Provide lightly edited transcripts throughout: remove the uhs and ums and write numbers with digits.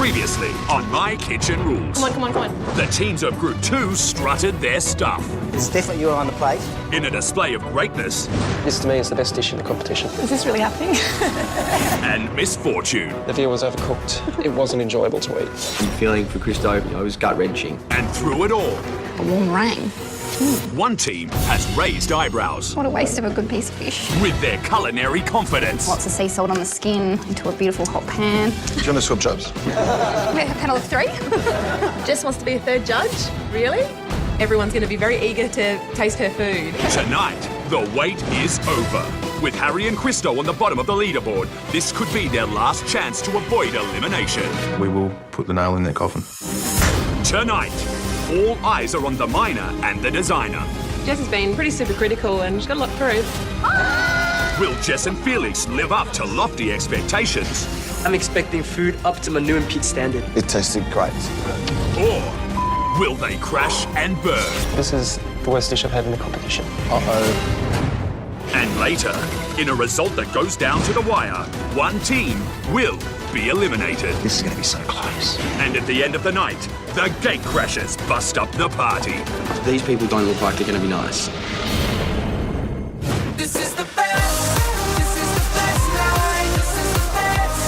Previously on My Kitchen Rules. Come on. The teams of Group 2 strutted their stuff. It's definitely you on the plate. In a display of greatness This, to me, is the best dish in the competition. Is this really happening? and misfortune. The veal was overcooked. It wasn't enjoyable to eat. Feeling for Christo, it was gut-wrenching. And through it all, A warm rain. one team has raised eyebrows What a waste of a good piece of fish. with their culinary confidence. Lots of sea salt on the skin into a beautiful hot pan. Do you want to swap jobs? Panel of 3. Jess wants to be a third judge? Really? Everyone's going to be very eager to taste her food. Tonight, the wait is over. With Harry and Christo on the bottom of the leaderboard, this could be their last chance to avoid elimination. We will put the nail in their coffin. Tonight, all eyes are on the miner and the designer. Jess has been pretty super critical and she's got a lot to prove. Will Jess and Felix live up to lofty expectations? I'm expecting food up to my new and Pete standard. It tasted great. Or will they crash and burn? This is the worst dish I've had in the competition. And later, in a result that goes down to the wire, one team will be eliminated. This is going to be so close. And at the end of the night, the gate crashers bust up the party. These people don't look like they're going to be nice. This is the best. This is the best night. This is the best.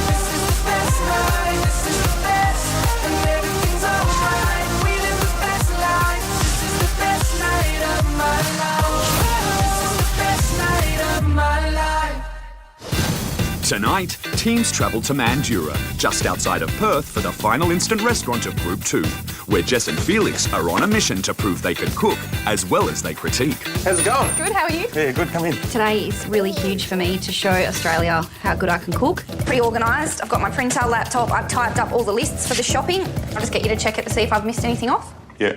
This is the best night. This is the best. And everything's alright. We live the best life. This is the best night of my life. This is the best night of my life. Tonight, teams travel to Mandurah, just outside of Perth, for the final instant restaurant of Group 2, where Jess and Felix are on a mission to prove they can cook as well as they critique. How's it going? Good, how are you? Yeah, good, come in. Today is really huge for me to show Australia how good I can cook. Pretty organised. I've got my printer, laptop. I've typed up all the lists for the shopping. I'll just get you to check it to see if I've missed anything off. Yeah.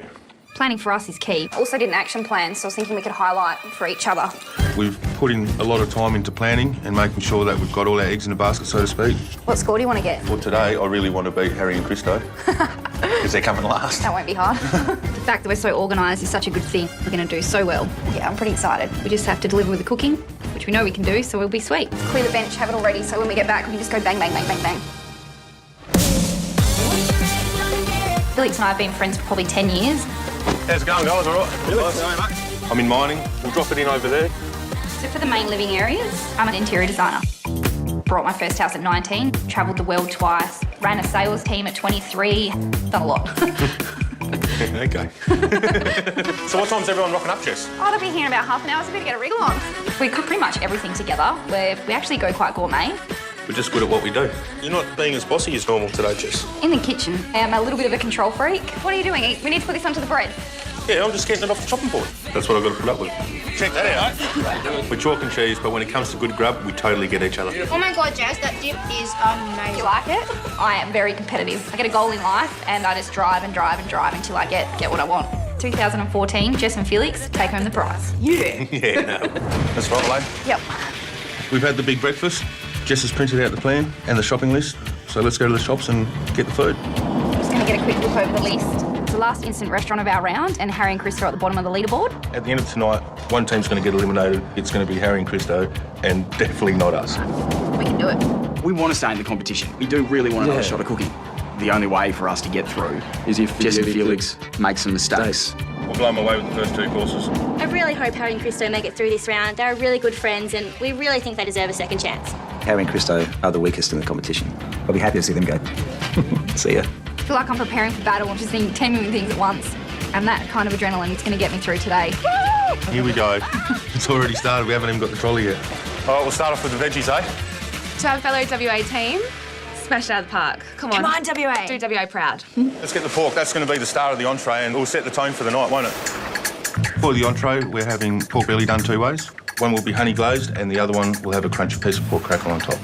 Planning for us is key. Also did an action plan, so I was thinking we could highlight for each other. We've put in a lot of time into planning and making sure that we've got all our eggs in the basket, so to speak. What score do you want to get? For today, I really want to beat Harry and Christo, because they're coming last. That won't be hard. The fact that we're so organised is such a good thing. We're going to do so well. Yeah, I'm pretty excited. We just have to deliver with the cooking, which we know we can do, so we'll be sweet. Clear the bench, have it all ready, so when we get back, we can just go bang, bang, bang, bang, bang. Felix and I have been friends for probably 10 years. How's it going, guys? All right? Really? I'm in mining. We'll drop it in over there. So for the main living areas, I'm an interior designer. Bought my first house at 19, travelled the world twice, ran a sales team at 23, done a lot. Okay. So what time's everyone rocking up, Jess? Oh, they'll be here in about half an hour, so we better get a wriggle on. We cook pretty much everything together. We actually go quite gourmet. We're just good at what we do. You're not being as bossy as normal today, Jess. In the kitchen, I'm a little bit of a control freak. What are you doing? We need to put this onto the bread. Yeah, I'm just getting it off the chopping board. That's what I've got to put up with. Check that out. We're chalk and cheese, but when it comes to good grub, we totally get each other. Oh my God, Jess, that dip is amazing. You like it? I am very competitive. I get a goal in life and I just drive and drive and drive until I get what I want. 2014, Jess and Felix take home the prize. Yeah, no. That's right, Elaine. Yep. We've had the big breakfast. Jess has printed out the plan and the shopping list. So let's go to the shops and get the food. I'm just going to get a quick look over the list. It's the last instant restaurant of our round, and Harry and Christo are at the bottom of the leaderboard. At the end of tonight, one team's going to get eliminated. It's going to be Harry and Christo, and definitely not us. We can do it. We want to stay in the competition. We do really want another shot of cooking. The only way for us to get through is if Jess and Felix make some mistakes. We'll blow them away with the first 2 courses. I really hope Harry and Christo make it through this round. They're really good friends and we really think they deserve a second chance. Harry and Christo are the weakest in the competition. I'll be happy to see them go. See ya. I feel like I'm preparing for battle, just thinking 10 million things at once. And that kind of adrenaline is going to get me through today. Here we go. It's already started. We haven't even got the trolley yet. All right, we'll start off with the veggies, eh? To our fellow WA team, smash it out of the park. Come on. Come on, WA. Do WA proud. Let's get the pork. That's going to be the start of the entree, and we'll set the tone for the night, won't it? For the entree, we're having pork belly done 2 ways. One will be honey glazed, and the other one will have a crunchy piece of pork crackle on top.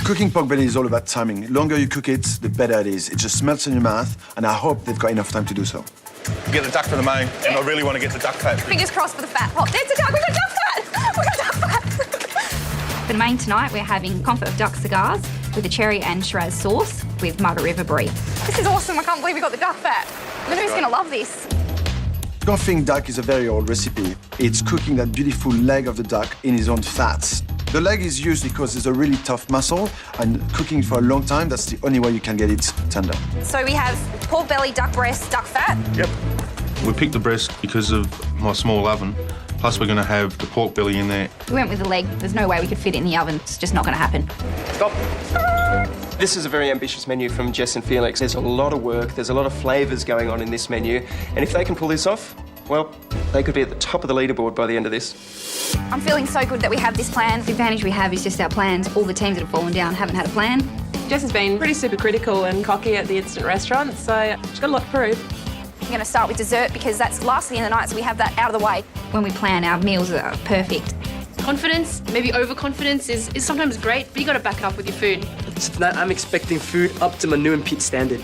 Cooking pork belly is all about timing. The longer you cook it, the better it is. It just melts in your mouth, and I hope they've got enough time to do so. Get the duck for the main, and I really want to get the duck fat. Fingers crossed for the fat. Oh, there's the duck. We've got duck fat. We've got duck fat. For the main tonight, we're having comfort of duck cigars with a cherry and Shiraz sauce with Margaret River brie. This is awesome. I can't believe we got the duck fat. Lou's going to love this. Confing duck is a very old recipe. It's cooking that beautiful leg of the duck in his own fats. The leg is used because it's a really tough muscle, and cooking for a long time, that's the only way you can get it tender. So we have pork belly, duck breast, duck fat. Yep. We picked the breast because of my small oven. Plus, we're going to have the pork belly in there. We went with the leg. There's no way we could fit it in the oven. It's just not going to happen. Stop. This is a very ambitious menu from Jess and Felix. There's a lot of work, there's a lot of flavours going on in this menu, and if they can pull this off, well, they could be at the top of the leaderboard by the end of this. I'm feeling so good that we have this plan. The advantage we have is just our plans. All the teams that have fallen down haven't had a plan. Jess has been pretty super critical and cocky at the instant restaurant, so she's got a lot to prove. We're going to start with dessert because that's lastly in the night, so we have that out of the way. When we plan, our meals are perfect. Confidence, maybe overconfidence is sometimes great, but you got to back up with your food. So tonight I'm expecting food up to my new and Pete standard.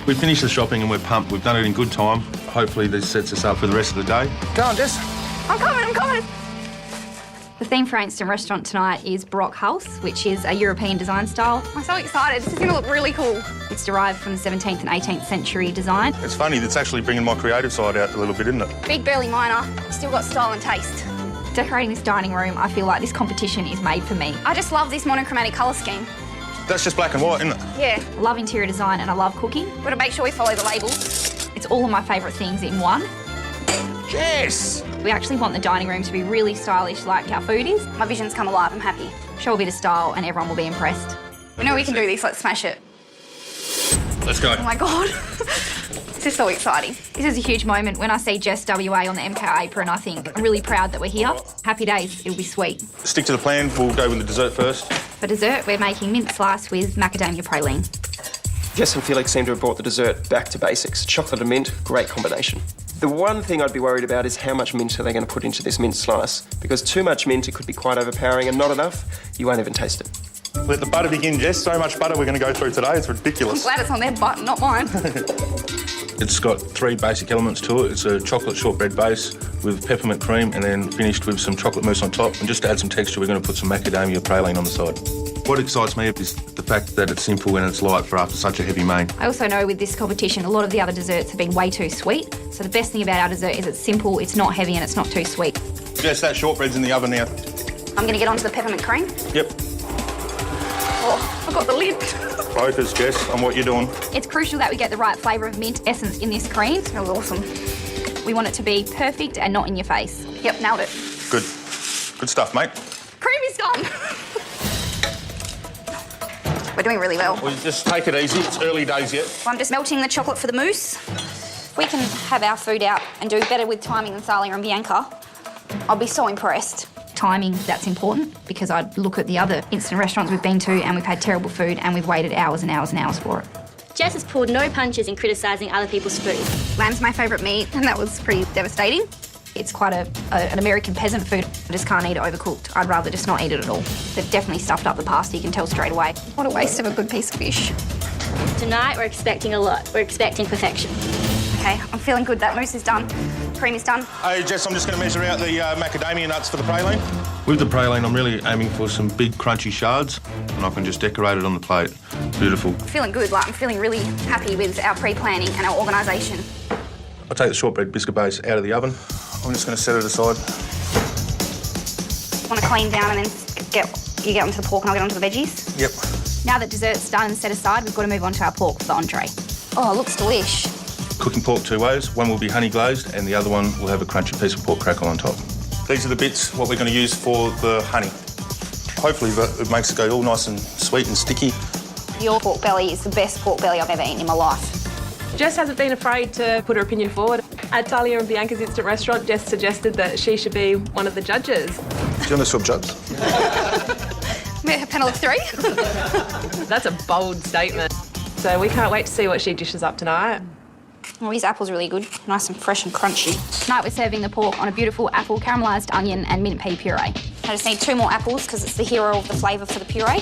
We finished the shopping and we're pumped. We've done it in good time. Hopefully this sets us up for the rest of the day. Go on, Jess. I'm coming. The theme for our instant restaurant tonight is Baroque House, which is a European design style. I'm so excited. This is going to look really cool. It's derived from the 17th and 18th century design. It's funny, it's actually bringing my creative side out a little bit, isn't it? Big burly miner, still got style and taste. Decorating this dining room, I feel like this competition is made for me. I just love this monochromatic colour scheme. That's just black and white, isn't it? Yeah. I love interior design and I love cooking. Got to make sure we follow the labels. It's all of my favourite things in one. Yes! We actually want the dining room to be really stylish like our food is. My vision's come alive, I'm happy. Show a bit of style and everyone will be impressed. We know we can do this, let's smash it. Let's go. Oh my God. This is so exciting. This is a huge moment. When I see Jess WA on the MK apron, I think I'm really proud that we're here. Happy days, it'll be sweet. Stick to the plan, we'll go with the dessert first. For dessert, we're making mint slice with macadamia praline. Jess and Felix seem to have brought the dessert back to basics. Chocolate and mint, great combination. The one thing I'd be worried about is how much mint are they going to put into this mint slice? Because too much mint, it could be quite overpowering, and not enough, you won't even taste it. Let the butter begin, Jess. So much butter we're going to go through today, it's ridiculous. I'm glad it's on their butt, not mine. It's got three basic elements to it. It's a chocolate shortbread base with peppermint cream and then finished with some chocolate mousse on top. And just to add some texture, we're going to put some macadamia praline on the side. What excites me is the fact that it's simple and it's light for after such a heavy main. I also know with this competition, a lot of the other desserts have been way too sweet. So the best thing about our dessert is it's simple, it's not heavy and it's not too sweet. Jess, that shortbread's in the oven now. I'm going to get onto the peppermint cream. Yep. Oh, I've got the lid. Focus, Jess, on what you're doing. It's crucial that we get the right flavour of mint essence in this cream. It smells awesome. We want it to be perfect and not in your face. Yep, nailed it. Good. Good stuff, mate. Cream is done. We're doing really well. Well, just take it easy. It's early days yet. I'm just melting the chocolate for the mousse. If we can have our food out and do better with timing than Thalia and Bianca, I'll be so impressed. Timing, that's important, because I look at the other instant restaurants we've been to and we've had terrible food and we've waited hours and hours and hours for it. Jess has pulled no punches in criticising other people's food. Lamb's my favourite meat, and that was pretty devastating. It's quite an American peasant food. I just can't eat it overcooked. I'd rather just not eat it at all. They've definitely stuffed up the pasta, you can tell straight away. What a waste of a good piece of fish. Tonight, we're expecting a lot. We're expecting perfection. Okay, I'm feeling good. That mousse is done. Cream is done. Hey, Jess, I'm just going to measure out the macadamia nuts for the praline. With the praline, I'm really aiming for some big crunchy shards, and I can just decorate it on the plate. Beautiful. Feeling good. Like, I'm feeling really happy with our pre-planning and our organisation. I'll take the shortbread biscuit base out of the oven. I'm just going to set it aside. Want to clean down and then you get onto the pork and I'll get onto the veggies? Yep. Now that dessert's done and set aside, we've got to move on to our pork for the entree. Oh, it looks delish. Cooking pork two ways. One will be honey glazed and the other one will have a crunchy piece of pork crackle on top. These are the bits what we're going to use for the honey. Hopefully it makes it go all nice and sweet and sticky. Your pork belly is the best pork belly I've ever eaten in my life. Jess hasn't been afraid to put her opinion forward. At Thalia and Bianca's Instant Restaurant, Jess suggested that she should be one of the judges. Do you want to swap judges? A panel of 3? That's a bold statement. So we can't wait to see what she dishes up tonight. Oh, these apples are really good. Nice and fresh and crunchy. Tonight we're serving the pork on a beautiful apple caramelised onion and mint pea puree. I just need 2 more apples because it's the hero of the flavour for the puree.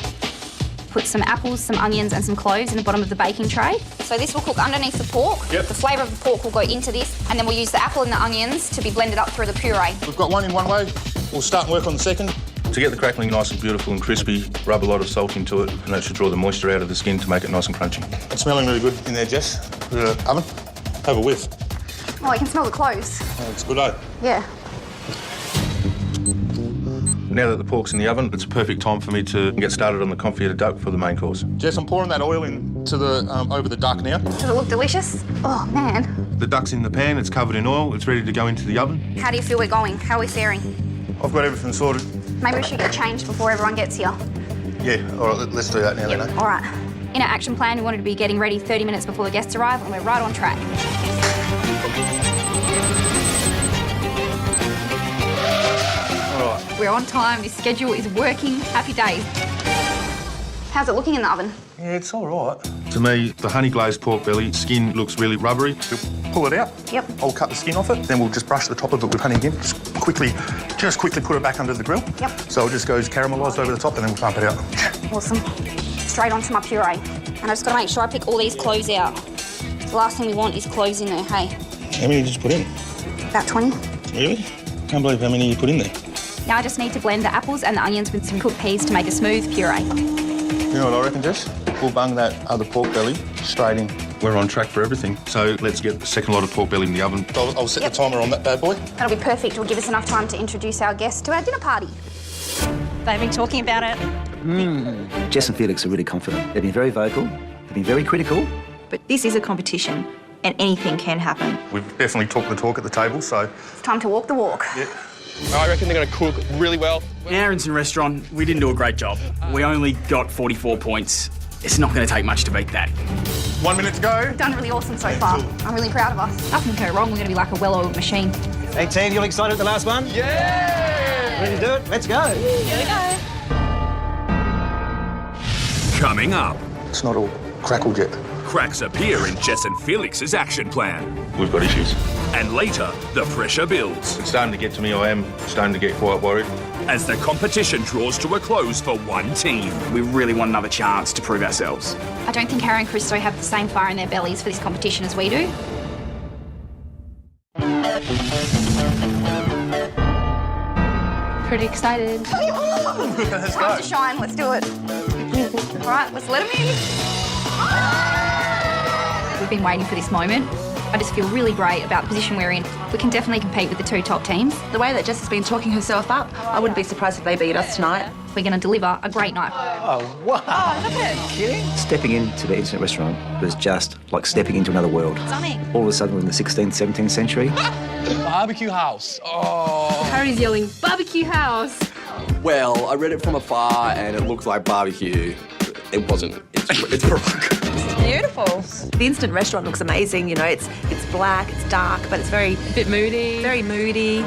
Put some apples, some onions and some cloves in the bottom of the baking tray. So this will cook underneath the pork. Yep. The flavour of the pork will go into this and then we'll use the apple and the onions to be blended up through the puree. We've got one in one way. We'll start and work on the second. To get the crackling nice and beautiful and crispy, rub a lot of salt into it and that should draw the moisture out of the skin to make it nice and crunchy. It's smelling really good in there, Jess. The oven. Have a whiff. Oh, I can smell the cloves. Oh, it's good, eh? Yeah. Now that the pork's in the oven, it's a perfect time for me to get started on the confit duck for the main course. Jess, I'm pouring that oil into the over the duck now. Does it look delicious? Oh, man. The duck's in the pan, it's covered in oil, it's ready to go into the oven. How do you feel we're going? How are we faring? I've got everything sorted. Maybe we should get changed before everyone gets here. Yeah, all right, let's do that now then. All right. In our action plan, we wanted to be getting ready 30 minutes before the guests arrive, and we're right on track. All right. We're on time, this schedule is working. Happy days. How's it looking in the oven? Yeah, it's all right. To me, the honey glazed pork belly skin looks really rubbery. We'll pull it out. Yep. I'll cut the skin off it, then we'll just brush the top of it with honey again. Just quickly put it back under the grill. Yep. So it just goes caramelised over the top and then we'll pump it out. Awesome. Straight onto my puree. And I just got to make sure I pick all these cloves out. The last thing we want is cloves in there, hey? How many did you just put in? About 20. Really? Can't believe how many you put in there. Now I just need to blend the apples and the onions with some cooked peas to make a smooth puree. You know what I reckon, Jess? We'll bung that other pork belly straight in. We're on track for everything, so let's get the second lot of pork belly in the oven. I'll set the timer on that bad boy. That'll be perfect. It'll give us enough time to introduce our guests to our dinner party. They've been talking about it. Jess and Felix are really confident. They've been very vocal, they've been very critical. But this is a competition and anything can happen. We've definitely talked the talk at the table, so... It's time to walk the walk. Yeah. I reckon they're going to cook really well. In Aronson Restaurant, we didn't do a great job. We only got 44 points. It's not going to take much to beat that. 1 minute to go. We've done really awesome so far. I'm really proud of us. Nothing can go wrong. We're going to be like a well-oiled machine. Hey team, you all excited at the last one? Yeah! Ready to do it? Let's go. Coming up, It's not all crackled yet. cracks appear in Jess and Felix's action plan. We've got issues. And later, the pressure builds It's starting to get to me, I am starting to get quite worried. as the competition draws to a close for one team. We really want another chance to prove ourselves. I don't think Harry and Christo have the same fire in their bellies for this competition as we do. Pretty excited. Let's Time go. to shine. Let's do it. All right, let's let them in. We've been waiting for this moment. I just feel really great about the position we're in. We can definitely compete with the two top teams. The way that Jess has been talking herself up, I wouldn't be surprised if they beat us tonight. We're going to deliver a great night. Oh, wow. Oh, look at it. Stepping into the internet restaurant was just like stepping into another world. Stunning. All of a sudden, we're in the 16th, 17th century. Barbecue house. Oh. Harry's yelling, barbecue house. Well, I read it from afar and it looked like barbecue. It wasn't. It's Baroque. Beautiful. The instant restaurant looks amazing. You know, it's black, it's dark, but it's very A bit moody. very moody.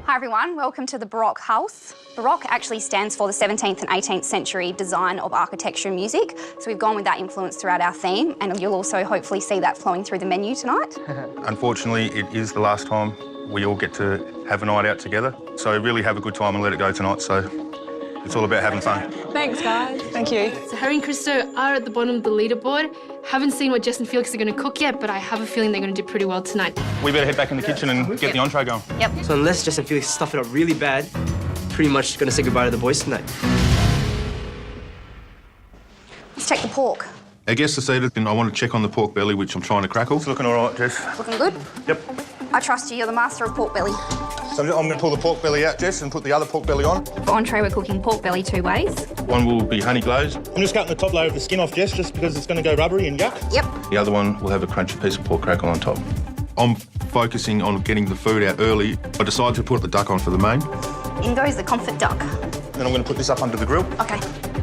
Hi everyone, welcome to the Baroque House. Baroque actually stands for the 17th and 18th century design of architecture and music. So we've gone with that influence throughout our theme, and you'll also hopefully see that flowing through the menu tonight. Unfortunately, it is the last time we all get to have a night out together. So really have a good time and let it go tonight. So it's all about having fun. Thanks, guys. Thank you. So Harry and Christo are at the bottom of the leaderboard. Haven't seen what Jess and Felix are going to cook yet, but I have a feeling they're going to do pretty well tonight. We better head back in the kitchen and get the entree going. Yep. So unless Jess and Felix stuff it up really bad, pretty much going to say goodbye to the boys tonight. Let's check the pork. Our guests are seated, and I want to check on the pork belly, which I'm trying to crackle. It's looking all right, Jess. Looking good? Yep. I trust you, you're the master of pork belly. So I'm going to pull the pork belly out, Jess, and put the other pork belly on. For entree, we're cooking pork belly two ways. One will be honey glazed, I'm just cutting the top layer of the skin off, Jess, just because it's going to go rubbery and yuck. Yep. the other one will have a crunchy piece of pork crackle on top. I'm focusing on getting the food out early. I decided to put the duck on for the main. In goes the comfort duck. Then I'm going to put this up under the grill. Okay.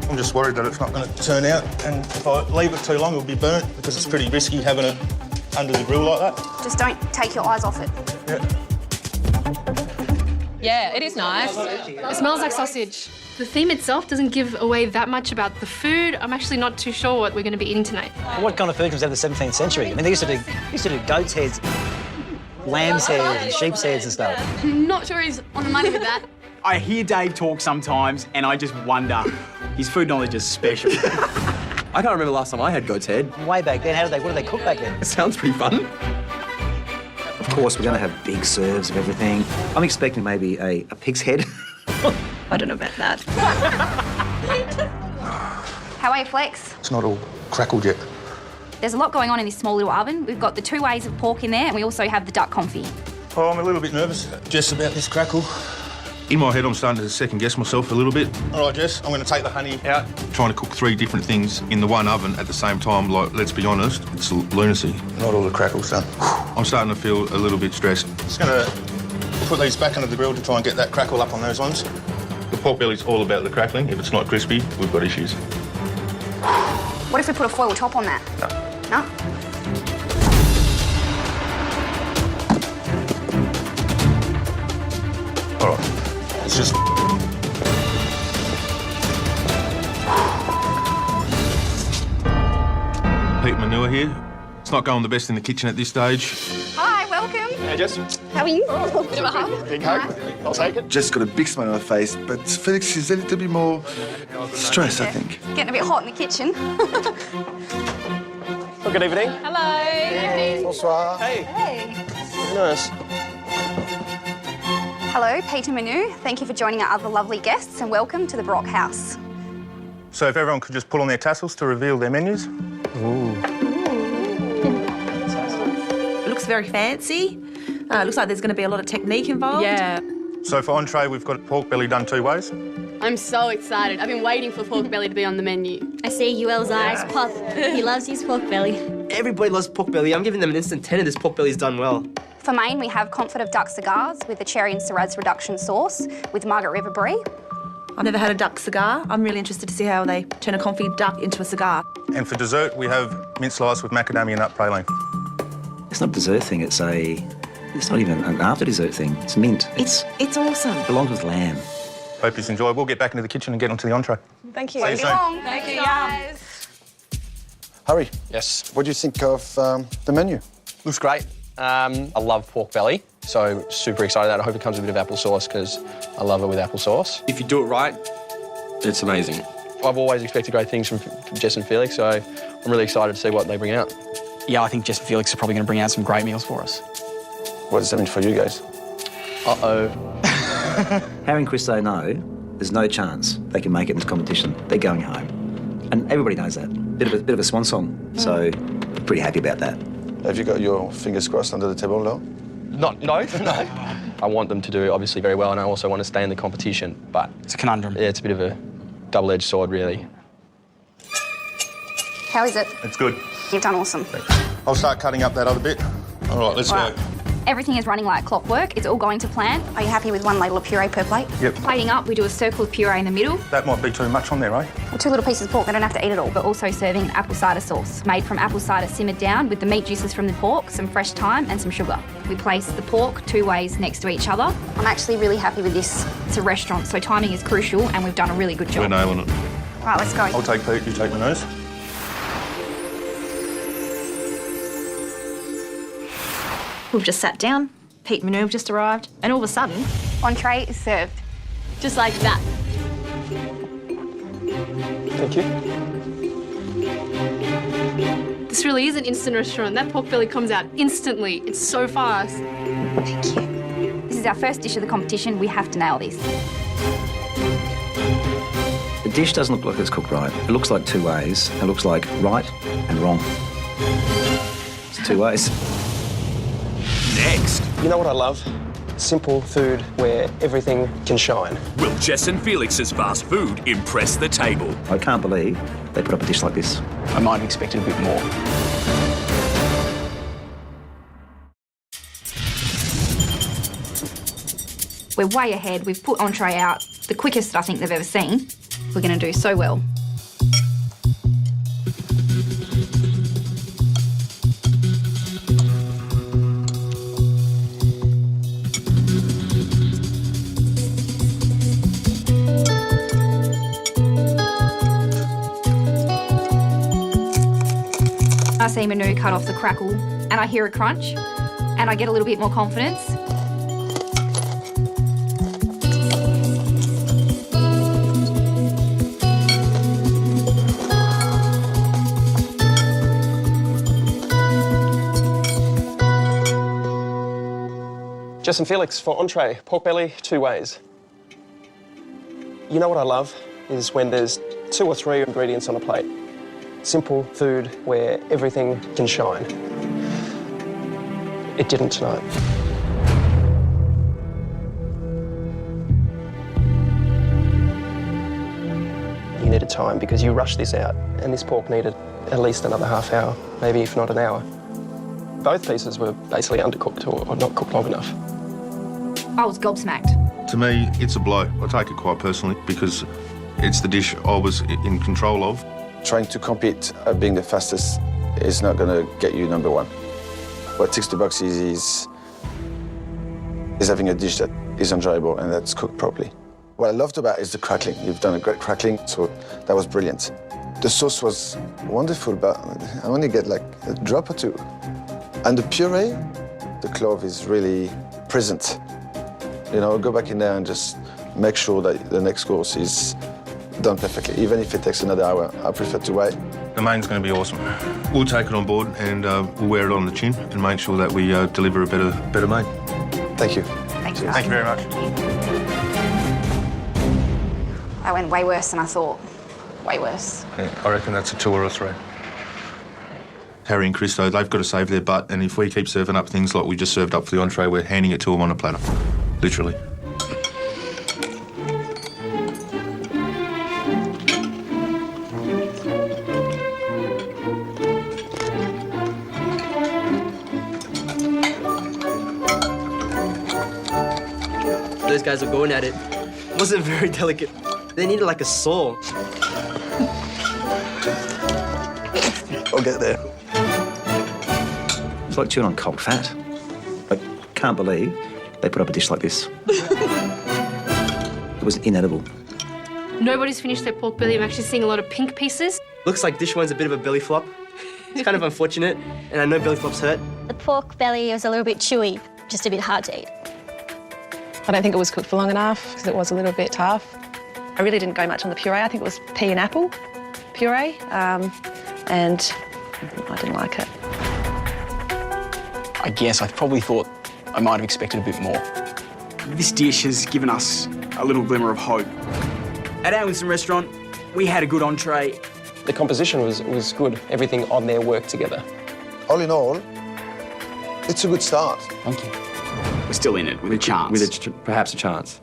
I'm just worried that it's not going to turn out, and if I leave it too long, it'll be burnt because it's pretty risky having it under the grill like that. Just don't take your eyes off it. Yeah. Yeah, it is nice. It smells like sausage. The theme itself doesn't give away that much about the food. I'm actually not too sure what we're going to be eating tonight. What kind of food comes out of the 17th century? I mean, they used to do goat's heads, lamb's heads, and sheep's heads and stuff. Not sure he's on the money with that. I hear Dave talk sometimes, and I just wonder, his food knowledge is special. I can't remember the last time I had goat's head. Way back then, what did they cook back then? It sounds pretty fun. Of course, we're going to have big serves of everything. I'm expecting maybe a pig's head. I don't know about that. How are you, Flex? It's not all crackled yet. There's a lot going on in this small little oven. We've got the two ways of pork in there, and we also have the duck confit. Oh, I'm a little bit nervous, Jess, about this crackle. In my head, I'm starting to second guess myself a little bit. All right, Jess, I'm going to take the honey out. Trying to cook 3 different things in the one oven at the same time, like, let's be honest, it's lunacy. Not all the crackles done. I'm starting to feel a little bit stressed. Just going to put these back under the grill to try and get that crackle up on those ones. The pork belly's all about the crackling. If it's not crispy, we've got issues. What if we put a foil top on that? No? All right, it's just... Pete Manure here. It's not going the best in the kitchen at this stage. Hi, welcome. Hey, Jess. How are you? Bit of a hug. Big hug. I'll take it. Jess got a big smile on her face, but Felix is a little bit more stressed, I think. Getting a bit hot in the kitchen. Well, good evening. Hello. Bonsoir. Hey. Hey. Very nice. Hello, Peter Manu. Thank you for joining our other lovely guests and welcome to the Brock House. So if everyone could just pull on their tassels to reveal their menus. It looks very fancy. It looks like there's going to be a lot of technique involved. Yeah. So for entree, we've got pork belly done 2 ways. I'm so excited. I've been waiting for pork belly to be on the menu. I see UL's eyes pop. He loves his pork belly. Everybody loves pork belly. I'm giving them an instant 10 if this pork belly's done well. For main, we have Comfort of Duck cigars with the cherry and Shiraz reduction sauce with Margaret River Brie. I've never had a duck cigar. I'm really interested to see how they turn a confit duck into a cigar. And for dessert, we have mint slice with macadamia nut praline. It's not a dessert thing, it's not even an after dessert thing. It's mint. It's awesome. It belongs with lamb. Hope you enjoy. We'll get back into the kitchen and get onto the entree. Thank you. See you soon. Thank you, guys. Harry, Yes. what do you think of the menu? Looks great. I love pork belly, so super excited that. I hope it comes with a bit of applesauce because I love it with applesauce. If you do it right, it's amazing. I've always expected great things from Jess and Felix, so I'm really excited to see what they bring out. Yeah, I think Jess and Felix are probably going to bring out some great meals for us. What does that mean for you guys? Uh-oh. Harry and Christo know there's no chance they can make it into competition. They're going home. And everybody knows that. Bit of a swan song. So, pretty happy about that. Have you got your fingers crossed under the table, though? No. I want them to do obviously very well, and I also want to stay in the competition, but... It's a conundrum. Yeah, it's a bit of a double-edged sword, really. How is it? It's good. You've done awesome. I'll start cutting up that other bit. All right, let's go. Everything is running like clockwork. It's all going to plan. Are you happy with 1 ladle of puree per plate? Yep. Plating up, we do a circle of puree in the middle. That might be too much on there, eh? Well, 2 little pieces of pork, they don't have to eat it all. But also serving an apple cider sauce made from apple cider simmered down with the meat juices from the pork, some fresh thyme and some sugar. We place the pork 2 ways next to each other. I'm actually really happy with this. It's a restaurant, so timing is crucial and we've done a really good job. We're nailing it. Right, let's go. I'll take Pete, you take my nose. We've just sat down. Pete Manu have just arrived. And all of a sudden... Entree is served. Just like that. Thank you. This really is an instant restaurant. That pork belly comes out instantly. It's so fast. Thank you. This is our first dish of the competition. We have to nail this. The dish doesn't look like it's cooked right. It looks like 2 ways. It looks like right and wrong. It's 2 ways. Next, You know what I love? Simple food where everything can shine. will Jess and Felix's fast food impress the table? I can't believe they put up a dish like this. I might have expected a bit more. We're way ahead. We've put entree out, the quickest I think they've ever seen. We're going to do so well. I see Manu cut off the crackle and I hear a crunch and I get a little bit more confidence. Jess and Felix, for entree, pork belly, 2 ways. You know what I love is when there's 2 or 3 ingredients on a plate. Simple food where everything can shine. It didn't tonight. needed time because you rushed this out and this pork needed at least another half hour, maybe if not an hour. Both pieces were basically undercooked or not cooked long enough. I was gobsmacked. To me, it's a blow. I take it quite personally because it's the dish I was in control of. Trying to compete at being the fastest is not going to get you number one. What ticks the boxes is having a dish that is enjoyable and that's cooked properly. What I loved about it is the crackling. You've done a great crackling, so that was brilliant. The sauce was wonderful, but I only get like a drop or two. And the puree, the clove is really present. You know, go back in there and just make sure that the next course is done perfectly. Even if it takes another hour, I prefer to wait. The main's going to be awesome. We'll take it on board and we'll wear it on the chin and make sure that we deliver a better main. Thank you. Thank you. Thank you very much. That went way worse than I thought. Way worse. Yeah, I reckon that's a 2 or a 3. Harry and Christo, they've got to save their butt, and if we keep serving up things like we just served up for the entree, we're handing it to them on a platter. Literally. Those guys were going at it. It wasn't very delicate. They needed like a saw. I'll get there. It's like chewing on cold fat. I can't believe they put up a dish like this. It was inedible. Nobody's finished their pork belly. I'm actually seeing a lot of pink pieces. Looks like dish one's a bit of a belly flop. It's kind of unfortunate, and I know belly flops hurt. The pork belly was a little bit chewy, just a bit hard to eat. I don't think it was cooked for long enough because it was a little bit tough. I really didn't go much on the puree. I think it was pea and apple puree, and I didn't like it. I guess I probably thought I might have expected a bit more. This dish has given us a little glimmer of hope. At our instant restaurant, we had a good entree. The composition was good. Everything on there worked together. All in all, it's a good start. Thank you. We're still in it with a chance. Perhaps a chance.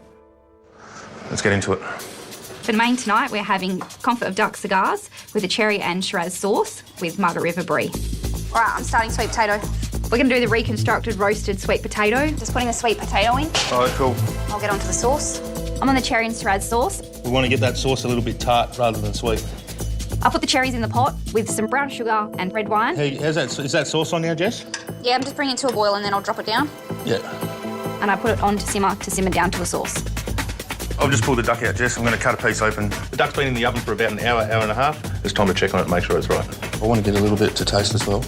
Let's get into it. For the main tonight, we're having Comfort of Duck cigars with a cherry and Shiraz sauce with Mother River Brie. All right, I'm starting sweet potato. We're going to do the reconstructed roasted sweet potato. Just putting the sweet potato in. Oh, cool. I'll get onto the sauce. I'm on the cherry and Shiraz sauce. We want to get that sauce a little bit tart rather than sweet. I'll put the cherries in the pot with some brown sugar and red wine. Hey, is that sauce on now, Jess? Yeah, I'm just bringing it to a boil and then I'll drop it down. Yeah. And I put it on to simmer down to a sauce. I've just pulled the duck out, Jess. I'm going to cut a piece open. The duck's been in the oven for about an hour, hour and a half. It's time to check on it and make sure it's right. I want to get a little bit to taste as well.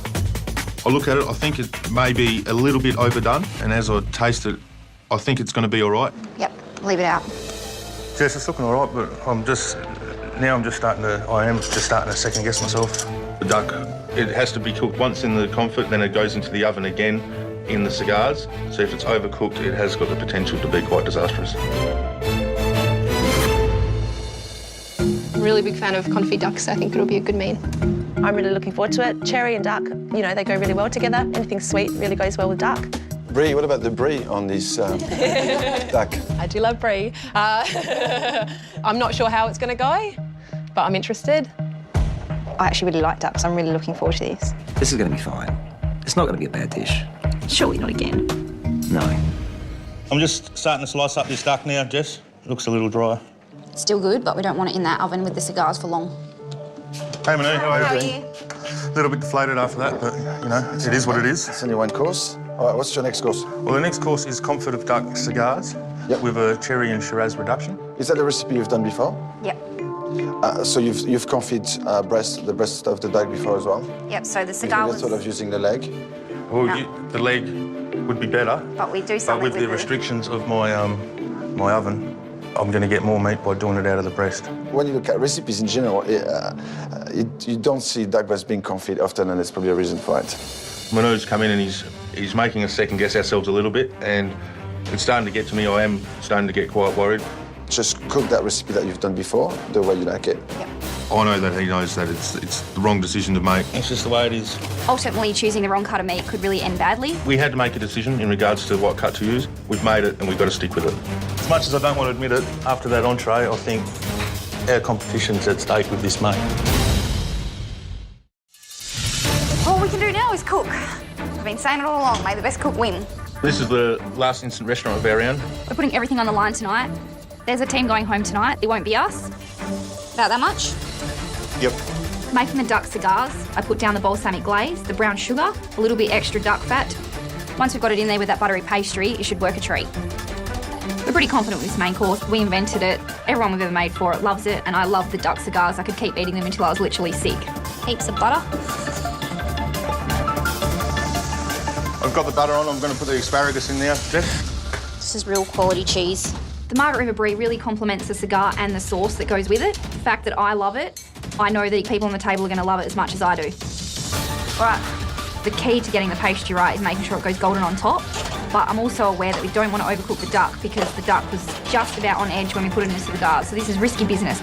I look at it, I think it may be a little bit overdone, and as I taste it, I think it's going to be all right. Yep, leave it out. Jess, it's looking all right, but I am just starting to second guess myself. The duck, it has to be cooked once in the comfort, then it goes into the oven again in the cigars. So if it's overcooked, it has got the potential to be quite disastrous. I'm a really big fan of confit ducks. I think it'll be a good main. I'm really looking forward to it. Cherry and duck, you know, they go really well together. Anything sweet really goes well with duck. Brie, what about the brie on this duck? I do love brie. I'm not sure how it's going to go, but I'm interested. I actually really like ducks. I'm really looking forward to this. This is going to be fine. It's not going to be a bad dish. Surely not again. No. I'm just starting to slice up this duck now, Jess. It looks a little dry. Still good, but we don't want it in that oven with the cigars for long. Hey, Manu, how are you? A little bit deflated after that, but, you know, it is what it is. It's only one course. All right, what's your next course? Well, the next course is Comfort of Duck cigars with a cherry and Shiraz reduction. Is that a recipe you've done before? Yep. So you've confit the breast of the duck before as well? Yep, so the cigar You was... thought of using the leg? Well, No. the leg would be better. But we do But something with the restrictions of my my oven, I'm going to get more meat by doing it out of the breast. When you look at recipes in general, you don't see duck breast being confit often, and there's probably a reason for it. Manu's come in and he's making us second guess ourselves a little bit, and it's starting to get to me. I am starting to get quite worried. Just cook that recipe that you've done before, the way you like it. Yep. I know that he knows that it's the wrong decision to make. It's just the way it is. Ultimately, choosing the wrong cut of meat could really end badly. We had to make a decision in regards to what cut to use. We've made it and we've got to stick with it. As much as I don't want to admit it, after that entree, I think Our competition's at stake with this, mate. All we can do now is cook. I've been saying it all along, may the best cook win. This is the last instant restaurant of our round. We're putting everything on the line tonight. There's a team going home tonight. It won't be us. About that much. Yep. Making the duck cigars, I put down the balsamic glaze, the brown sugar, a little bit extra duck fat. Once we've got it in there with that buttery pastry, it should work a treat. We're pretty confident with this main course. We invented it. Everyone we've ever made for it loves it, and I love the duck cigars. I could keep eating them until I was literally sick. Heaps of butter. I've got the butter on. I'm going to put the asparagus in there. Jess? This is real quality cheese. The Margaret River Brie really complements the cigar and the sauce that goes with it. The fact that I love it, I know that people on the table are going to love it as much as I do. All right, the key to getting the pastry right is making sure it goes golden on top, but I'm also aware that we don't want to overcook the duck because the duck was just about on edge when we put it in the cigars, so this is risky business.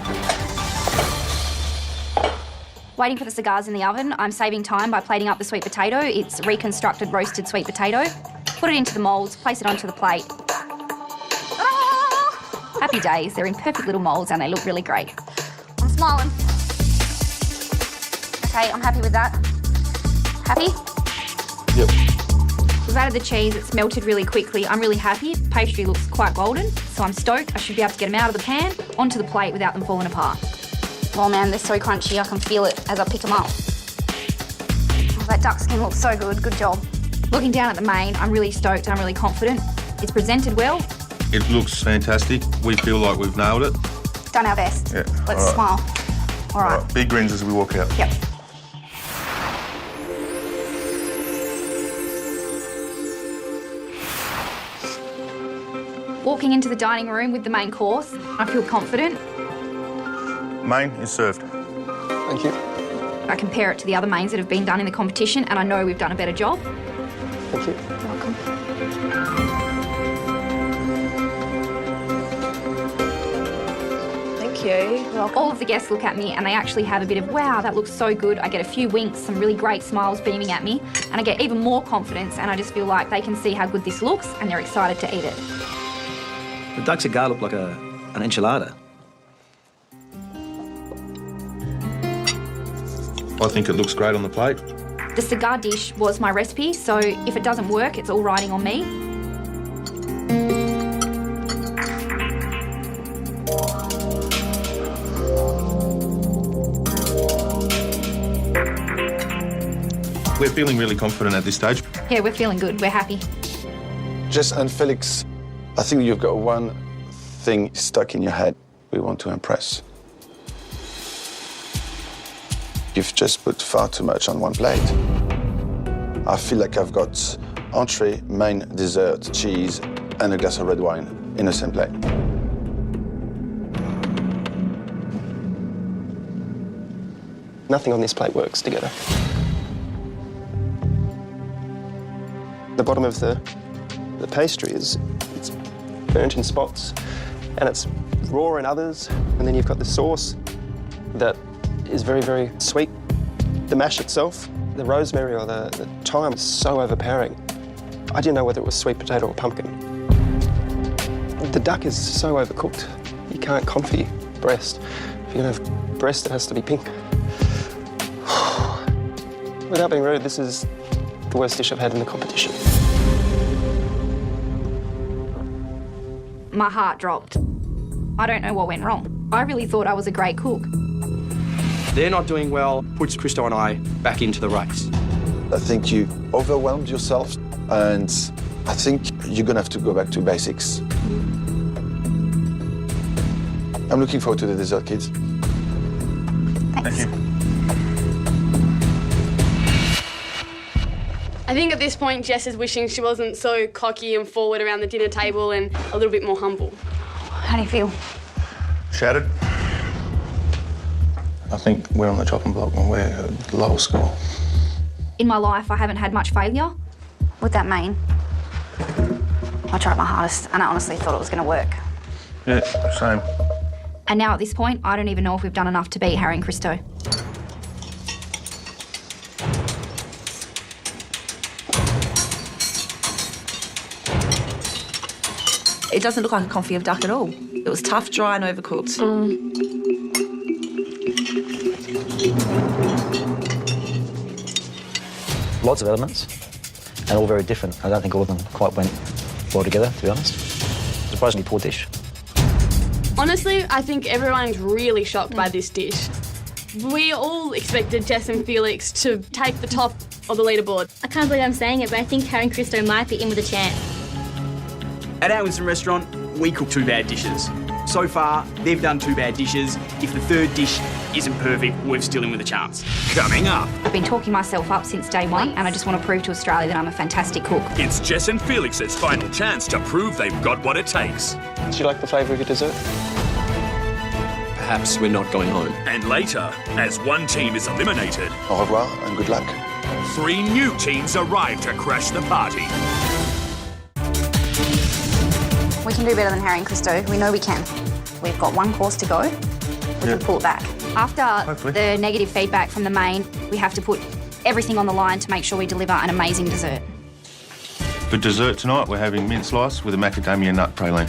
Waiting for the cigars in the oven, I'm saving time by plating up the sweet potato. It's reconstructed roasted sweet potato. Put it into the moulds, place it onto the plate. Ah! Happy days, they're in perfect little moulds and they look really great. I'm smiling. Okay, I'm happy with that. Happy? Yep. We've added the cheese, it's melted really quickly. I'm really happy. Pastry looks quite golden, so I'm stoked. I should be able to get them out of the pan, onto the plate without them falling apart. Oh man, they're so crunchy, I can feel it as I pick them up. Oh, that duck skin looks so good, good job. Looking down at the main, I'm really stoked and I'm really confident. It's presented well. It looks fantastic. We feel like we've nailed it. Done our best. Yeah. Let's All right. smile. All right. Big grins as we walk out. Yep. Walking into the dining room with the main course, I feel confident. Main is served. Thank you. I compare it to the other mains that have been done in the competition and I know we've done a better job. Thank you. You're welcome. Thank you. All of the guests look at me and they actually have a bit of, wow, that looks so good. I get a few winks, some really great smiles beaming at me, and I get even more confidence and I just feel like they can see how good this looks and they're excited to eat it. The duck cigar looked like an enchilada. I think it looks great on the plate. The cigar dish was my recipe, so if it doesn't work, it's all riding on me. We're feeling really confident at this stage. Yeah, we're feeling good, we're happy. Jess and Felix, I think you've got one thing stuck in your head we want to impress. You've just put far too much on one plate. I feel like I've got entree, main, dessert, cheese, and a glass of red wine in the same plate. Nothing on this plate works together. The bottom of the pastry it's burnt in spots and it's raw in others, and then you've got the sauce that is very, very sweet. The mash itself, the rosemary or the thyme is so overpowering. I didn't know whether it was sweet potato or pumpkin. The duck is so overcooked. You can't confit breast. If you're gonna have breast, it has to be pink. Without being rude, this is the worst dish I've had in the competition. My heart dropped. I don't know what went wrong. I really thought I was a great cook. They're not doing well puts Christo and I back into the race. I think you overwhelmed yourself, and I think you're gonna have to go back to basics. I'm looking forward to the dessert, kids. Thanks. Thank you. I think at this point, Jess is wishing she wasn't so cocky and forward around the dinner table and a little bit more humble. How do you feel? Shattered. I think we're on the chopping block when we're at the lowest score. In my life, I haven't had much failure. With that main, I tried my hardest and I honestly thought it was going to work. Yeah, same. And now at this point, I don't even know if we've done enough to beat Harry and Christo. It doesn't look like a confit of duck at all. It was tough, dry and overcooked. lots of elements, and all very different. I don't think all of them quite went well together, to be honest. Surprisingly poor dish. Honestly, I think everyone's really shocked by this dish. We all expected Jess and Felix to take the top of the leaderboard. I can't believe I'm saying it, but I think Harry and Christo might be in with a chance. At our Winston restaurant, we cook 2 bad dishes. So far, they've done 2 bad dishes. If the 3rd dish isn't perfect, we're still in with a chance. Coming up, I've been talking myself up since day one, and I just want to prove to Australia that I'm a fantastic cook. it's Jess and Felix's final chance to prove they've got what it takes. Do you like the flavour of your dessert? Perhaps we're not going home. And later, as one team is eliminated, Au revoir and good luck. 3 new teams arrive to crash the party. We can do better than Harry and Christo. We know we can. We've got 1 course to go. We can pull it back. After Hopefully. the negative feedback from the main, we have to put everything on the line to make sure we deliver an amazing dessert. For dessert tonight, we're having mint slice with a macadamia nut praline.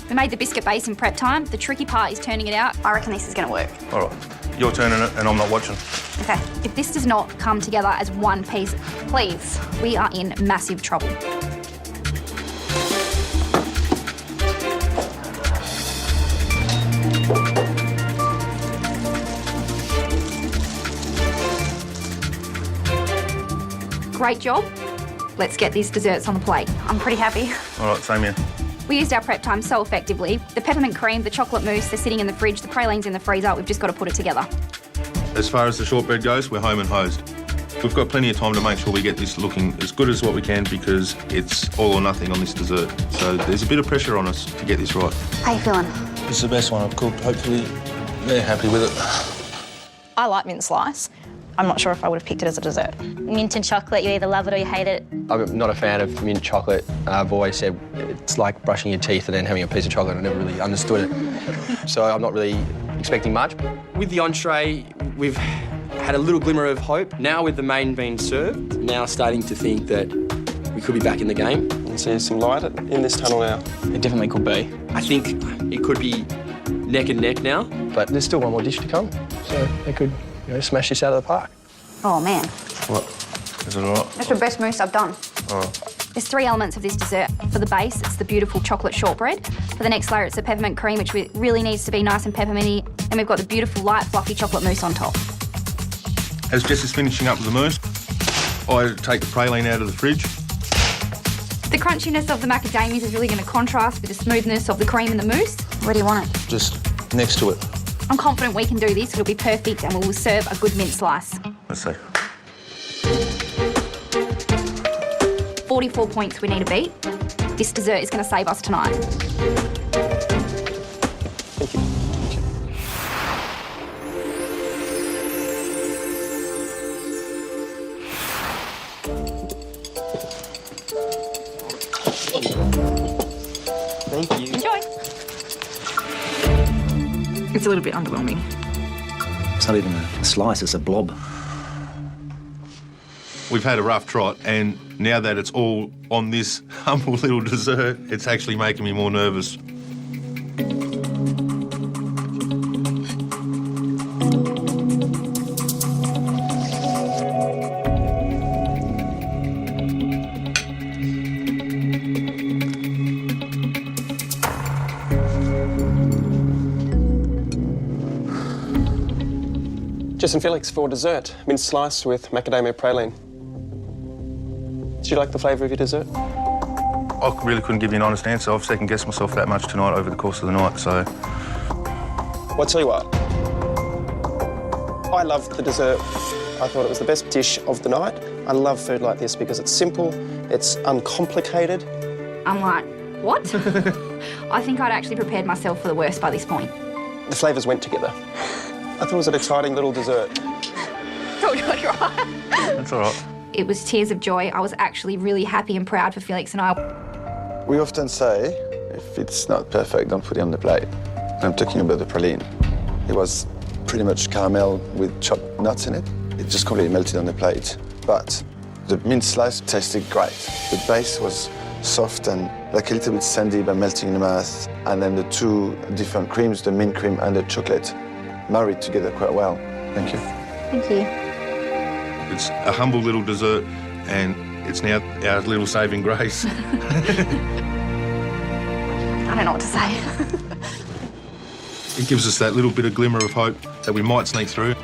We made the biscuit base in prep time. The tricky part is turning it out. I reckon this is going to work. All right, you're turning it and I'm not watching. Okay, if this does not come together as one piece, please, we are in massive trouble. Great job. Let's get these desserts on the plate. I'm pretty happy. All right, same here. We used our prep time so effectively. The peppermint cream, the chocolate mousse, they're sitting in the fridge, the pralines in the freezer. We've just got to put it together. As far as the shortbread goes, we're home and hosed. We've got plenty of time to make sure we get this looking as good as what we can because it's all or nothing on this dessert. So there's a bit of pressure on us to get this right. How you feeling? It's the best one I've cooked. Hopefully, they're happy with it. I like mint slice. I'm not sure if I would have picked it as a dessert. Mint and chocolate, you either love it or you hate it. I'm not a fan of mint chocolate. I've always said it's like brushing your teeth and then having a piece of chocolate. I never really understood it. So I'm not really expecting much. With the entree, we've had a little glimmer of hope. Now with the main being served, now starting to think that we could be back in the game. And see some light in this tunnel now. It definitely could be. I think it could be neck and neck now, but there's still one more dish to come. So they could, smash this out of the park. Oh, man. What? Is it all right? That's the best mousse I've done. Oh. There's 3 elements of this dessert. For the base, it's the beautiful chocolate shortbread. For the next layer, it's the peppermint cream, which really needs to be nice and pepperminty. And we've got the beautiful, light, fluffy chocolate mousse on top. As Jess is finishing up with the mousse, I take the praline out of the fridge. The crunchiness of the macadamias is really going to contrast with the smoothness of the cream and the mousse. Where do you want it? Just next to it. I'm confident we can do this. It'll be perfect and we will serve a good mint slice. Let's see. 44 points we need to beat. This dessert is going to save us tonight. Thank you. Thank you. Enjoy. It's a little bit underwhelming. It's not even a slice, it's a blob. We've had a rough trot, and now that it's all on this humble little dessert, it's actually making me more nervous. Jess and Felix for dessert, mint slice with macadamia praline. Did you like the flavour of your dessert? I really couldn't give you an honest answer. I've second-guessed myself that much tonight over the course of the night, so... Well, I'll tell you what. I loved the dessert. I thought it was the best dish of the night. I love food like this because it's simple, it's uncomplicated. I'm like, what? I think I'd actually prepared myself for the worst by this point. The flavours went together. I thought it was an exciting little dessert. Told you I'd try. That's all right. It was tears of joy. I was actually really happy and proud for Felix and I. We often say, if it's not perfect, don't put it on the plate. I'm talking about the praline. It was pretty much caramel with chopped nuts in it. It just completely melted on the plate. But the mint slice tasted great. The base was soft and like a little bit sandy by melting in the mouth. And then the 2 different creams, the mint cream and the chocolate, married together quite well. Thank you. Thank you. It's a humble little dessert. and it's now our little saving grace. I don't know what to say. It gives us that little bit of glimmer of hope that we might sneak through.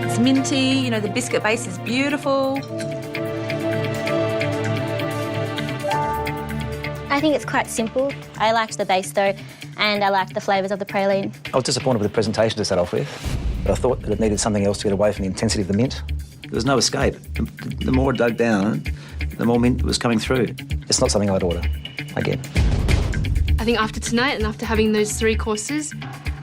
It's minty, you know, the biscuit base is beautiful. I think it's quite simple. I liked the base though, and I liked the flavours of the praline. I was disappointed with the presentation to start off with, but I thought that it needed something else to get away from the intensity of the mint. There was no escape. The more I dug down, the more mint was coming through. It's not something I'd order again. I think after tonight and after having those 3 courses,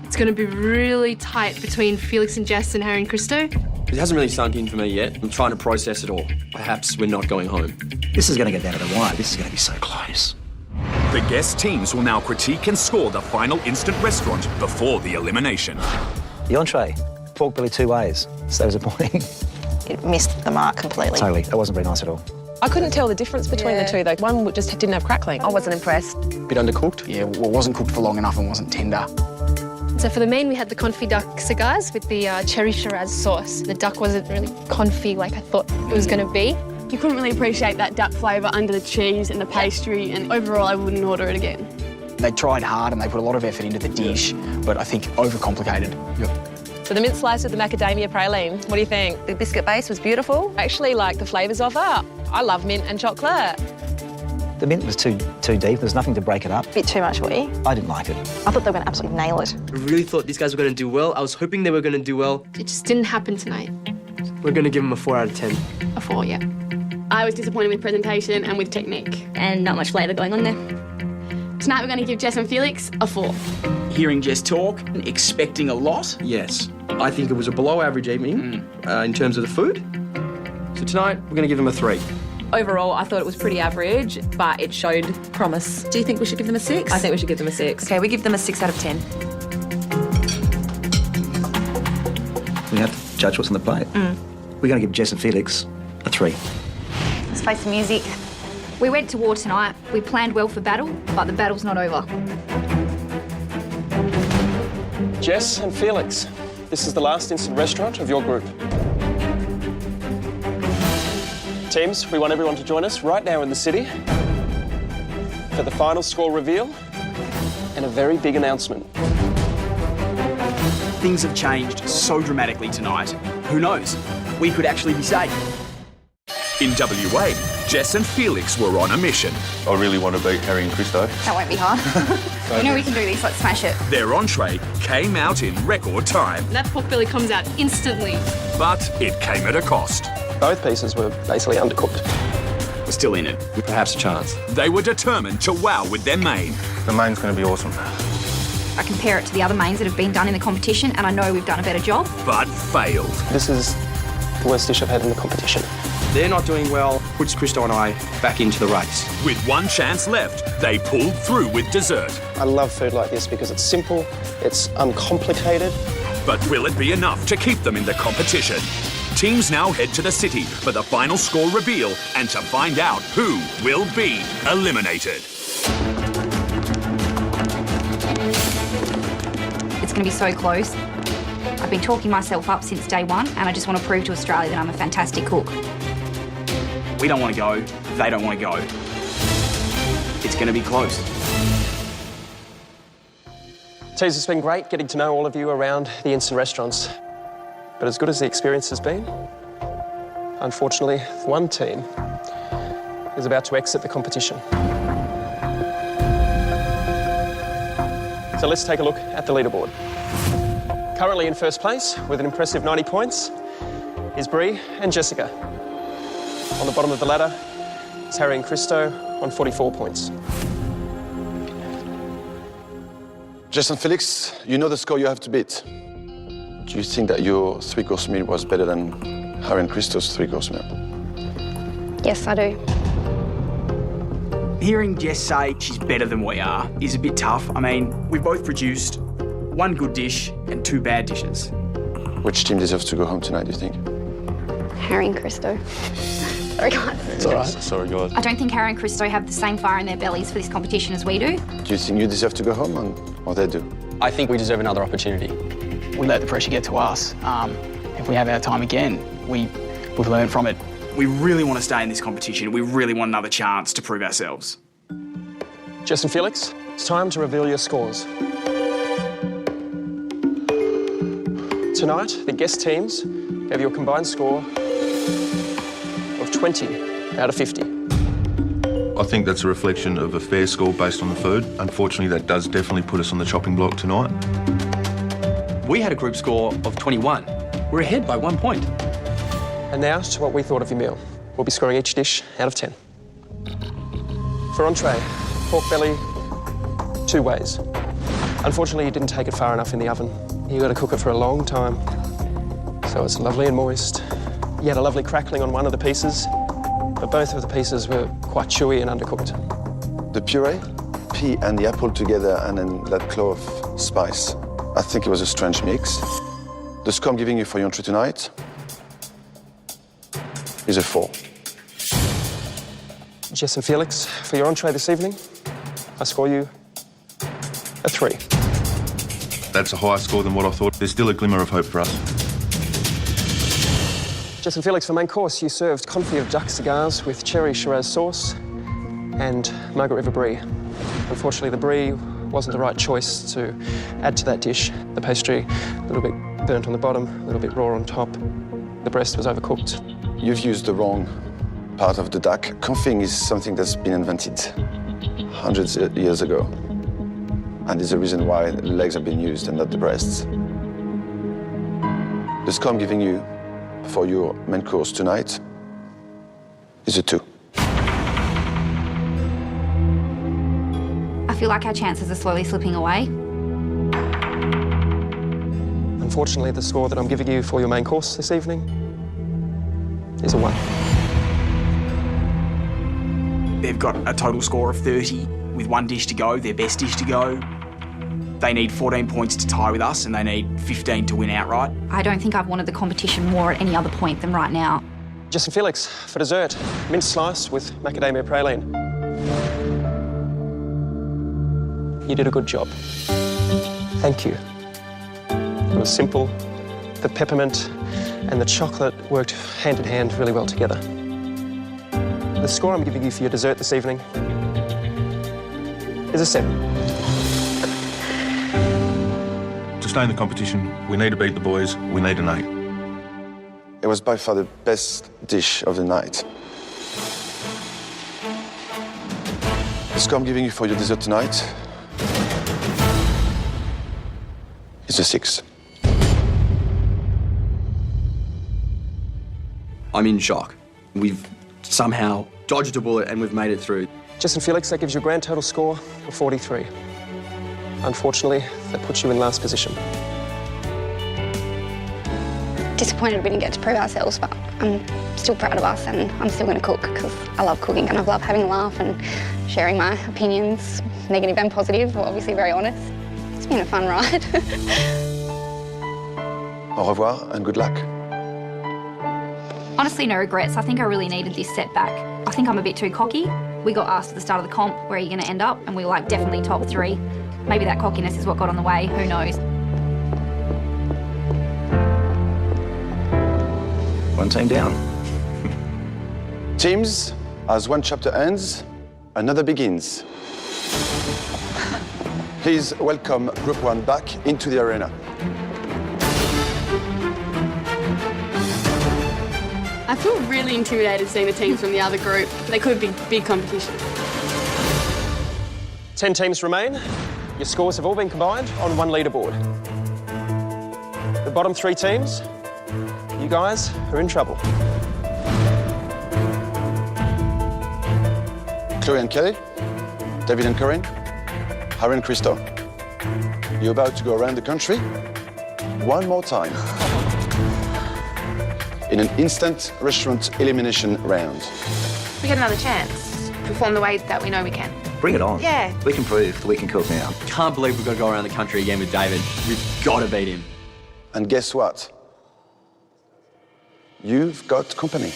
it's going to be really tight between Felix and Jess and Harry and Christo. It hasn't really sunk in for me yet. I'm trying to process it all. Perhaps we're not going home. This is going to get down to the wire. This is going to be so close. The guest teams will now critique and score the final instant restaurant before the elimination. The entree, pork belly 2 ways. So that was disappointing. It missed the mark completely. Totally. That wasn't very nice at all. I couldn't tell the difference between the two though. One just didn't have crackling. I wasn't impressed. Bit undercooked? Yeah, well, it wasn't cooked for long enough and wasn't tender. So for the main, we had the confit duck cigars with the cherry Shiraz sauce. The duck wasn't really confit like I thought it was going to be. You couldn't really appreciate that duck flavour under the cheese and the pastry, and overall I wouldn't order it again. They tried hard and they put a lot of effort into the dish, but I think overcomplicated. So the mint slice with the macadamia praline, what do you think? The biscuit base was beautiful. I actually like the flavours of it. I love mint and chocolate. The mint was too deep. There's nothing to break it up. Bit too much wee. I didn't like it. I thought they were going to absolutely nail it. I really thought these guys were going to do well. I was hoping they were going to do well. It just didn't happen tonight. We're going to give them a 4 out of 10. A 4, yeah. I was disappointed with presentation and with technique. And not much flavour going on there. Tonight we're going to give Jess and Felix a 4. Hearing Jess talk, expecting a lot. Yes. I think it was a below average evening in terms of the food. So tonight we're going to give them a 3. Overall, I thought it was pretty average, but it showed promise. Do you think we should give them a 6? I think we should give them a 6. Okay, we give them a 6 out of 10. We have to judge what's on the plate. We're going to give Jess and Felix a 3. Let's play some music. We went to war tonight. We planned well for battle, but the battle's not over. Jess and Felix, this is the last instant restaurant of your group. Teams, we want everyone to join us right now in the city for the final score reveal and a very big announcement. Things have changed so dramatically tonight. Who knows? We could actually be safe. In WA, Jess and Felix were on a mission. I really want to beat Harry and Christo. That won't be hard. You know we can do this. Let's smash it. Their entree came out in record time, That pork belly comes out instantly. but it came at a cost. Both pieces were basically undercooked. We're still in it. With perhaps a chance. They were determined to wow with their main. The main's going to be awesome. I compare it to the other mains that have been done in the competition, and I know we've done a better job. But failed. This is the worst dish I've had in the competition. They're not doing well, puts Christo and I back into the race. With one chance left, they pulled through with dessert. I love food like this because it's simple, it's uncomplicated. But will it be enough to keep them in the competition? Teams now head to the city for the final score reveal and to find out who will be eliminated. It's going to be so close. I've been talking myself up since day one, and I just want to prove to Australia that I'm a fantastic cook. We don't want to go. They don't want to go. It's going to be close. Teams, it's been great getting to know all of you around the instant restaurants. But as good as the experience has been, unfortunately, one team is about to exit the competition. So let's take a look at the leaderboard. Currently in first place with an impressive 90 points is Bree and Jessica. On the bottom of the ladder is Harry and Christo on 44 points. Jess and Felix, you know the score you have to beat. Do you think that your 3-course meal was better than Harry and Christo's 3-course meal? Yes, I do. Hearing Jess say she's better than we are is a bit tough. I mean, we've both produced 1 good dish and 2 bad dishes. Which team deserves to go home tonight, do you think? Harry and Christo. Sorry, guys. It's all right. Sorry, guys. I don't think Harry and Christo have the same fire in their bellies for this competition as we do. Do you think you deserve to go home or they do? I think we deserve another opportunity. We let the pressure get to us. If we have our time again, we've learned from it. We really want to stay in this competition. We really want another chance to prove ourselves. Jess and Felix, it's time to reveal your scores. Tonight, the guest teams gave you a combined score of 20 out of 50. I think that's a reflection of a fair score based on the food. Unfortunately, that does definitely put us on the chopping block tonight. We had a group score of 21. We're ahead by 1 point. And now to what we thought of your meal. We'll be scoring each dish out of 10. For entree, pork belly, 2 ways. Unfortunately, you didn't take it far enough in the oven. You got to cook it for a long time, so it's lovely and moist. You had a lovely crackling on one of the pieces, but both of the pieces were quite chewy and undercooked. The puree, pea and the apple together, and then that clove spice. I think it was a strange mix. The score I'm giving you for your entree tonight is a 4. Jess and Felix, for your entree this evening, I score you a 3. That's a higher score than what I thought. There's still a glimmer of hope for us. Jess and Felix, for main course, you served confit of duck cigars with cherry Shiraz sauce and Margaret River Brie. Unfortunately, the Brie wasn't the right choice to add to that dish. The pastry, a little bit burnt on the bottom, a little bit raw on top. The breast was overcooked. You've used the wrong part of the duck. Confit is something that's been invented hundreds of years ago. And there's a reason why the legs have been used and not the breasts. The score I'm giving you for your main course tonight is a 2. I feel like our chances are slowly slipping away. Unfortunately, the score that I'm giving you for your main course this evening is a 1. They've got a total score of 30 with 1 dish to go, their best dish to go. They need 14 points to tie with us and they need 15 to win outright. I don't think I've wanted the competition more at any other point than right now. Jess and Felix, for dessert, mince slice with macadamia praline. You did a good job. Thank you. It was simple. The peppermint and the chocolate worked hand in hand really well together. The score I'm giving you for your dessert this evening is a 7. To stay in the competition, we need to beat the boys. We need an 8. It was by far the best dish of the night. The score I'm giving you for your dessert tonight is a 6. I'm in shock. We've somehow dodged a bullet and we've made it through. Jess and Felix, that gives you a grand total score of 43. Unfortunately, that puts you in last position. Disappointed we didn't get to prove ourselves, but I'm still proud of us and I'm still going to cook because I love cooking and I love having a laugh and sharing my opinions, negative and positive, but obviously very honest. It's been a fun ride. Au revoir and good luck. Honestly, no regrets. I think I really needed this setback. I think I'm a bit too cocky. We got asked at the start of the comp, where are you going to end up? And we were like, definitely top 3. Maybe that cockiness is what got on the way, who knows? One team down. Teams, as one chapter ends, another begins. Please welcome Group 1 back into the arena. I feel really intimidated seeing the teams from the other group. They could be big competition. 10 teams remain. Your scores have all been combined on one leaderboard. The bottom 3 teams, you guys are in trouble. Chloe and Kelly, David and Corinne, Harry and Christo. You're about to go around the country one more time in an instant restaurant elimination round. We get another chance. Perform the way that we know we can. Bring it on. Yeah. We can prove that we can cook now. Can't believe we've got to go around the country again with David. We've got to beat him. And guess what? You've got company.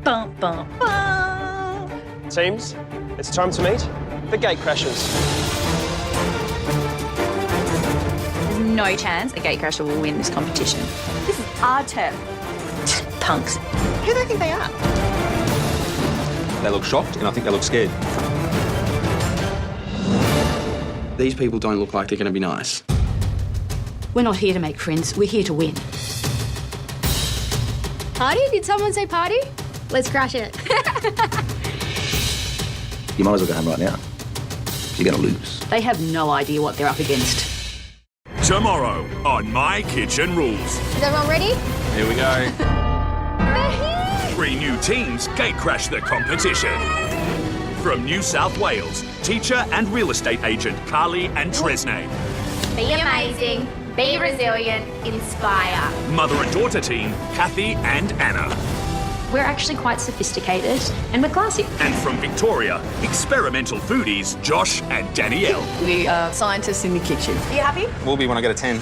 Bum, bum, bum. Teams, it's time to meet the Gatecrashers. There's no chance a gatecrasher will win this competition. This is our turf. Punks. Who do they think they are? They look shocked, and I think they look scared. These people don't look like they're going to be nice. We're not here to make friends, we're here to win. Party? Did someone say party? Let's crash it. You might as well go home right now. You're going to lose. They have no idea what they're up against. Tomorrow on My Kitchen Rules. Is everyone ready? Here we go. 3 new teams gatecrash the competition. From New South Wales, teacher and real estate agent Carly and Tresnay. Be amazing, be resilient, inspire. Mother and daughter team Kathy and Anna. We're actually quite sophisticated and we're classy. And from Victoria, experimental foodies Josh and Danielle. We are scientists in the kitchen. Are you happy? Will be when I get a 10.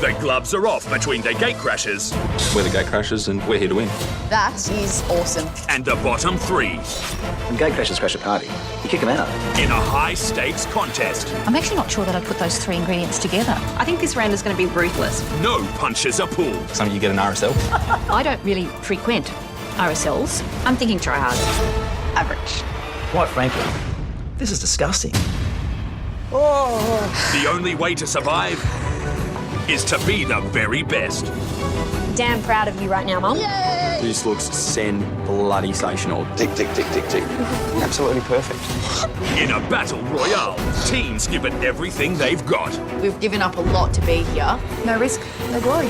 The gloves are off between the gatecrashers We're the gatecrashers, and we're here to win. That is awesome. and the bottom 3 When gatecrashers crash a party, you kick them out. in a high-stakes contest. I'm actually not sure that I'd put those 3 ingredients together. I think this round is going to be ruthless. No punches are pulled. Some of you get an RSL. I don't really frequent RSLs. I'm thinking try hard. Average. Quite frankly, this is disgusting. The only way to survive is to be the very best. Damn proud of you right now, Mum. This looks bloody-sational. Tick, tick, tick, tick, tick. Absolutely perfect. In a battle royale, teams give it everything they've got. We've given up a lot to be here. No risk, no glory.